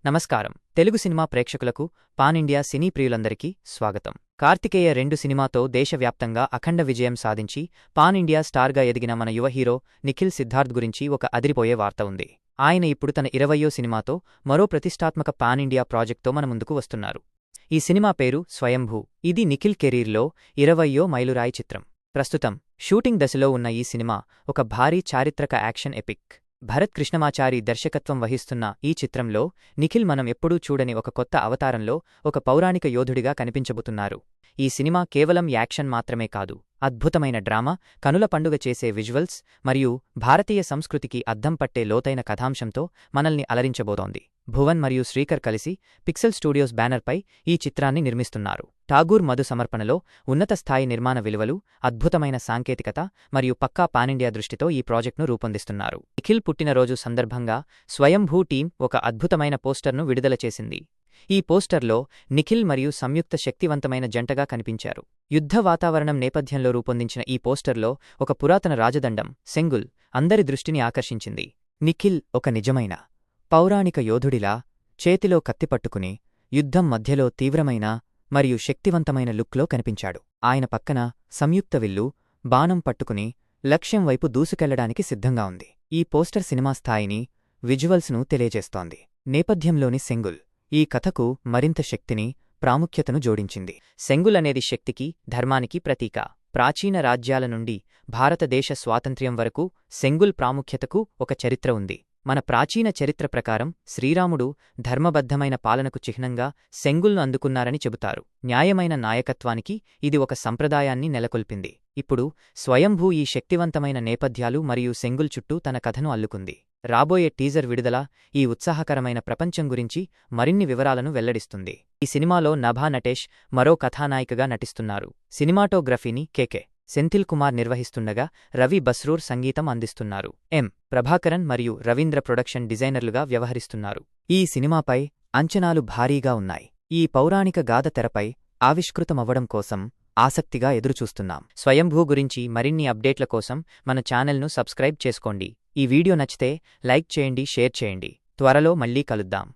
నమస్కారం. తెలుగు సినిమా ప్రేక్షకులకు pan India సినీ ప్రియులందరికీ స్వాగతం. కార్తికేయ 2 సినిమాతో దేశవ్యాప్తంగా అఖండ విజయం సాధించి పాన్ ఇండియా స్టార్గా ఎదిగిన మన యువ హీరో నిఖిల్ సిద్ధార్థ్ గురించి ఒక అదిరిపోయే వార్త ఉంది. ఆయన ఇప్పుడు తన 20వ సినిమాతో మరో ప్రతిష్టాత్మక పాన్ ఇండియా ప్రాజెక్ట్తో మన ముందుకు వస్తున్నారు. ఈ సినిమా పేరు స్వయంభూ. ఇది నిఖిల్ కెరీర్లో 20వ మైలురాయి చిత్రం. ప్రస్తుతం షూటింగ్ దశలో ఉన్న ఈ సినిమా ఒక భారీ చారిత్రక యాక్షన్ ఎపిక్. భరత్ కృష్ణమాచారి దర్శకత్వం వహిస్తున్న ఈ చిత్రంలో నిఖిల్ మనం ఎప్పుడూ చూడని ఒక కొత్త అవతారంలో ఒక పౌరాణిక యోధుడిగా కనిపించబోతున్నారు. ఈ సినిమా కేవలం యాక్షన్ మాత్రమే కాదు, అద్భుతమైన డ్రామా, కనుల పండుగ చేసే విజువల్స్ మరియు భారతీయ సంస్కృతికి అద్దం పట్టే లోతైన కథాంశంతో మనల్ని అలరించబోతోంది. భువన్ మరియు శ్రీకర్ కలిసి పిక్సెల్ స్టూడియోస్ బ్యానర్పై ఈ చిత్రాన్ని నిర్మిస్తున్నారు. ఠాగూర్ మధు సమర్పణలో ఉన్నత స్థాయి నిర్మాణ విలువలు, అద్భుతమైన సాంకేతికత మరియు పక్కా పానిండియా దృష్టితో ఈ ప్రాజెక్టును రూపొందిస్తున్నారు. నిఖిల్ పుట్టినరోజు సందర్భంగా స్వయంభూ టీం ఒక అద్భుతమైన పోస్టర్ను విడుదల చేసింది. ఈ పోస్టర్లో నిఖిల్ మరియు సంయుక్త శక్తివంతమైన జంటగా కనిపించారు. యుద్ధ వాతావరణం నేపథ్యంలో రూపొందించిన ఈ పోస్టర్లో ఒక పురాతన రాజదండం సెంగుల్ అందరి దృష్టిని ఆకర్షించింది. నిఖిల్ ఒక నిజమైన పౌరాణిక యోధుడిలా చేతిలో కత్తిపట్టుకుని యుద్ధం మధ్యలో తీవ్రమైన మరియు శక్తివంతమైన లుక్లో కనిపించాడు. ఆయన పక్కన సంయుక్త విల్లు, బాణం పట్టుకుని లక్ష్యం వైపు దూసుకెళ్లడానికి సిద్ధంగా ఉంది. ఈ పోస్టర్ సినిమా స్థాయిని, విజువల్స్ను తెలియజేస్తోంది. నేపథ్యంలోని సెంగుల్ ఈ కథకు మరింత శక్తిని, ప్రాముఖ్యతను జోడించింది. సెంగుల్ అనేది శక్తికి, ధర్మానికి ప్రతీక. ప్రాచీన రాజ్యాల నుండి భారతదేశ స్వాతంత్ర్యం వరకు సెంగుల్ ప్రాముఖ్యతకు ఒక చరిత్ర ఉంది. మన ప్రాచీన చరిత్ర ప్రకారం శ్రీరాముడు ధర్మబద్ధమైన పాలనకు చిహ్నంగా సెంగుల్ను అందుకున్నారని చెబుతారు. న్యాయమైన నాయకత్వానికి ఇది ఒక సంప్రదాయాన్ని నెలకొల్పింది. ఇప్పుడు స్వయంభూ ఈ శక్తివంతమైన నేపథ్యాలు మరియు సెంగుల్ చుట్టూ తన కథను అల్లుకుంది. రాబోయే టీజర్ విడుదల ఈ ఉత్సాహకరమైన ప్రపంచం గురించి మరిన్ని వివరాలను వెల్లడిస్తుంది. ఈ సినిమాలో నభా నటేష్ మరో కథానాయికగా నటిస్తున్నారు. సినిమాటోగ్రఫీని కె సెంథిల్ కుమార్ నిర్వహిస్తుండగా రవి బస్రూర్ సంగీతం అందిస్తున్నారు. ప్రభాకరన్ మరియు రవీంద్ర ప్రొడక్షన్ డిజైనర్లుగా వ్యవహరిస్తున్నారు. ఈ సినిమాపై అంచనాలు భారీగా ఉన్నాయి. ఈ పౌరాణిక గాథ తెరపై ఆవిష్కృతమవ్వడం కోసం ఆసక్తిగా ఎదురుచూస్తున్నాం. స్వయంభూ గురించి మరిన్ని అప్డేట్ల కోసం మన ఛానల్ను సబ్స్క్రైబ్ చేసుకోండి. ఈ వీడియో నచ్చితే లైక్ చేయండి, షేర్ చేయండి. త్వరలో మళ్ళీ కలుద్దాం.